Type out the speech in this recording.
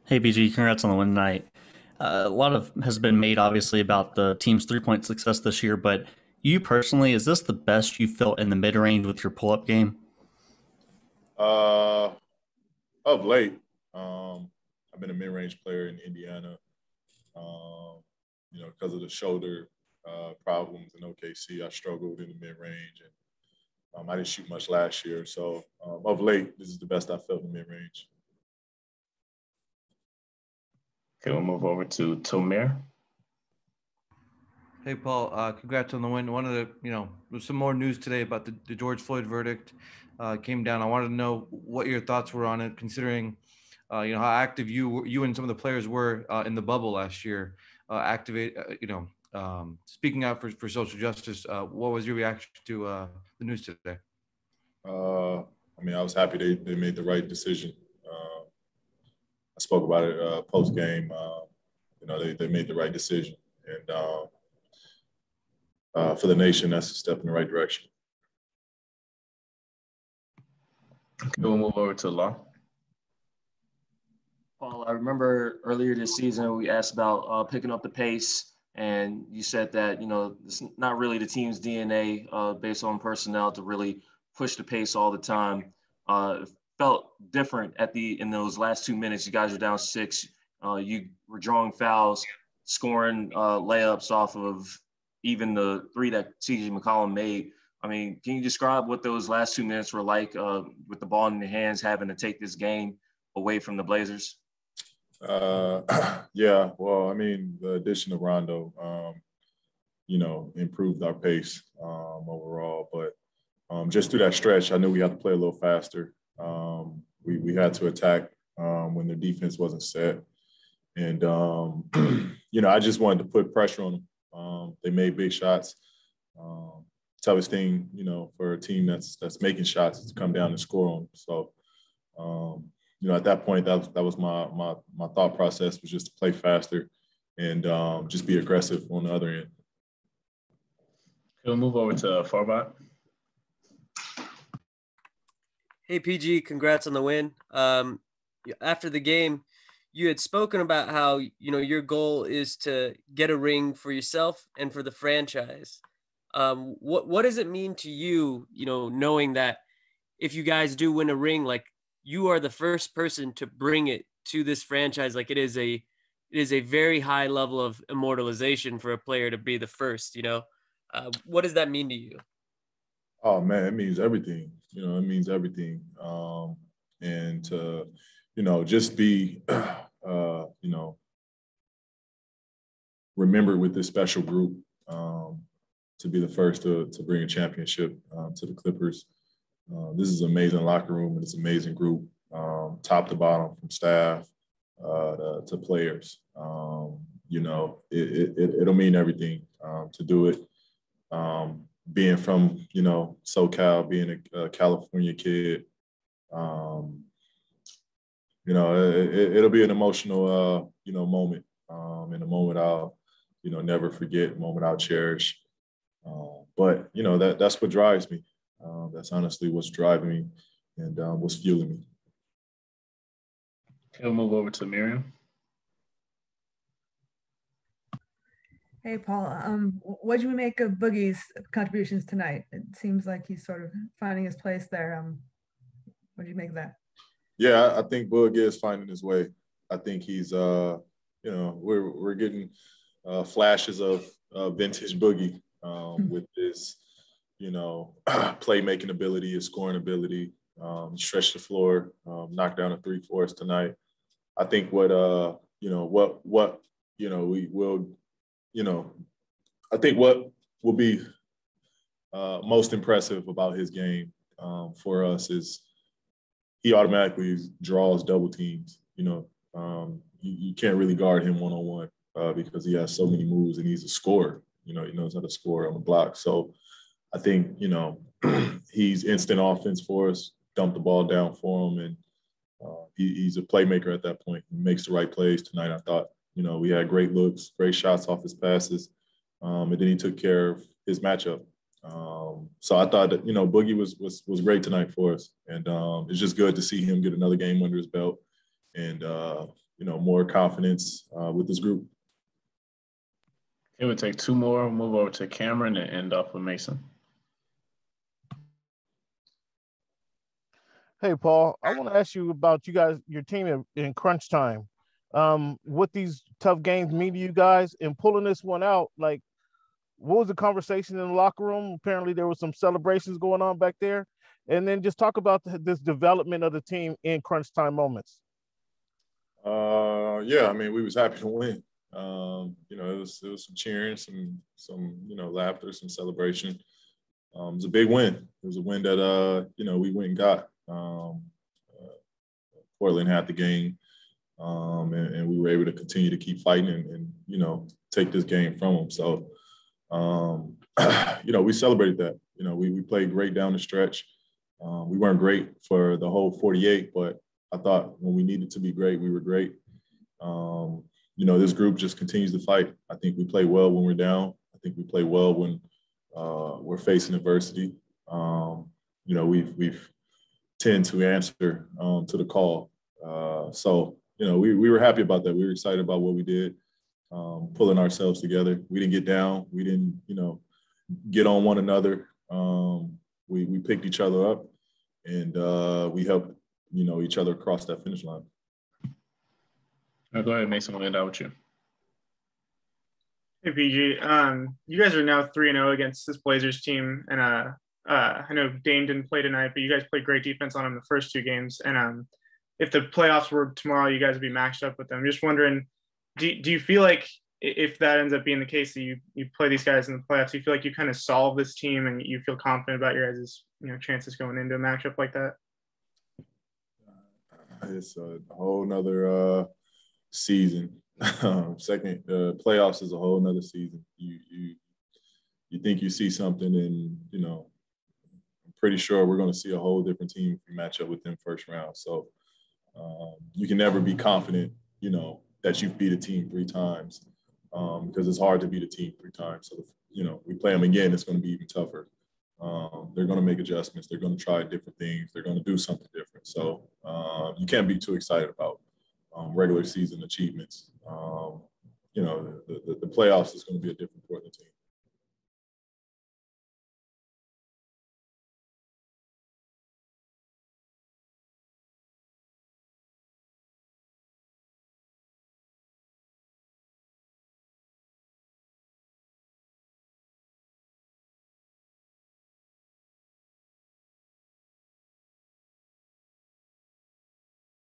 Hey, BG, congrats on the win tonight. A lot of has been made, obviously, about the team's three-point success this year, but you personally, is this the best you felt in the mid-range with your pull-up game? Uh, of late, I've been a mid-range player in Indiana, um, because of the shoulder problems in OKC. I struggled in the mid-range, and I didn't shoot much last year. So of late, this is the best I felt in the mid-range. Okay, we'll move over to Tomir. Hey, Paul, congrats on the win. One of the, there's some more news today about the George Floyd verdict came down. I wanted to know what your thoughts were on it, considering, how active you and some of the players were in the bubble last year, speaking out for social justice. What was your reaction to the news today? I was happy they made the right decision. I spoke about it post-game. They made the right decision. And for the nation, that's a step in the right direction. Okay, we'll move over to Law. Paul, I remember earlier this season we asked about picking up the pace, and you said that it's not really the team's DNA based on personnel to really push the pace all the time. It felt different in those last 2 minutes. You guys were down 6. You were drawing fouls, scoring layups off of even the 3 that C.J. McCollum made. I mean, can you describe what those last 2 minutes were like with the ball in your hands, having to take this game away from the Blazers? Yeah, well, the addition of Rondo, improved our pace overall. But just through that stretch, I knew we had to play a little faster. We had to attack when their defense wasn't set. And, I just wanted to put pressure on them. They made big shots. Toughest thing, for a team that's making shots is to come down and score on them. So, at that point, that was my thought process, was just to play faster and just be aggressive on the other end. We'll move over to Farbot. Hey, PG, congrats on the win. After the game, you had spoken about how, your goal is to get a ring for yourself and for the franchise. What does it mean to you, knowing that if you guys do win a ring, like, you are the first person to bring it to this franchise? Like, it is a very high level of immortalization for a player to be the first, what does that mean to you? Oh man, it means everything. It means everything. And to, just be, remembered with this special group, to be the first to bring a championship to the Clippers. This is an amazing locker room, and it's an amazing group, top to bottom, from staff to players. It'll mean everything to do it. Being from, SoCal, being a California kid, it'll be an emotional, moment, and a moment I'll, never forget, a moment I'll cherish. But, that's what drives me. That's honestly what's driving me and what's fueling me. We'll move over to Miriam. Hey, Paul. What did you make of Boogie's contributions tonight? It seems like he's sort of finding his place there. What did you make of that? Yeah, I think Boog is finding his way. I think he's, we're getting flashes of vintage Boogie with his, playmaking ability, his scoring ability, stretch the floor, knock down a 3 for us tonight. I think we will, I think what will be most impressive about his game for us is he automatically draws double teams. You can't really guard him one-on-one because he has so many moves and he's a scorer. He knows how to score on the block. So I think, he's instant offense for us, dump the ball down for him, and he's a playmaker at that point. He makes the right plays tonight. I thought, we had great looks, great shots off his passes, and then he took care of his matchup. So I thought that, Boogie was great tonight for us. And it's just good to see him get another game under his belt and, more confidence with this group. It would take two more. We'll move over to Cameron and end off with Mason. Hey, Paul, I want to ask you about your team in crunch time. What these tough games mean to you guys and pulling this one out, like, what was the conversation in the locker room? Apparently there was some celebrations going on back there. And then just talk about this development of the team in crunch time moments. Yeah, I mean, we was happy to win. It was some cheering, some laughter, some celebration. It was a big win. It was a win that we went and got. Portland had the game, and we were able to continue to keep fighting and take this game from them. So, we celebrated that. We played great down the stretch. We weren't great for the whole 48, but I thought when we needed to be great, we were great. This group just continues to fight. I think we play well when we're down. I think we play well when we're facing adversity. We've tend to answer to the call. So we were happy about that. We were excited about what we did, pulling ourselves together. We didn't get down. We didn't, get on one another. We picked each other up, and we helped, each other across that finish line. Go ahead, Mason. We'll end out with you. Hey, PG. You guys are now 3-0 against this Blazers team, and I know Dame didn't play tonight, but you guys played great defense on him the first two games. And if the playoffs were tomorrow, you guys would be matched up with them. Just wondering, do you feel like if that ends up being the case, that you play these guys in the playoffs, you feel like you kind of solve this team and you feel confident about your guys' chances going into a matchup like that? It's a whole nother season. Second, playoffs is a whole nother season. You think you see something, and I'm pretty sure we're going to see a whole different team if we match up with them first round. So you can never be confident, that you've beat a team 3 times, because it's hard to beat a team 3 times. So we play them again, it's going to be even tougher. They're going to make adjustments. They're going to try different things. They're going to do something different. So you can't be too excited about regular season achievements. The playoffs is going to be a different Portland team.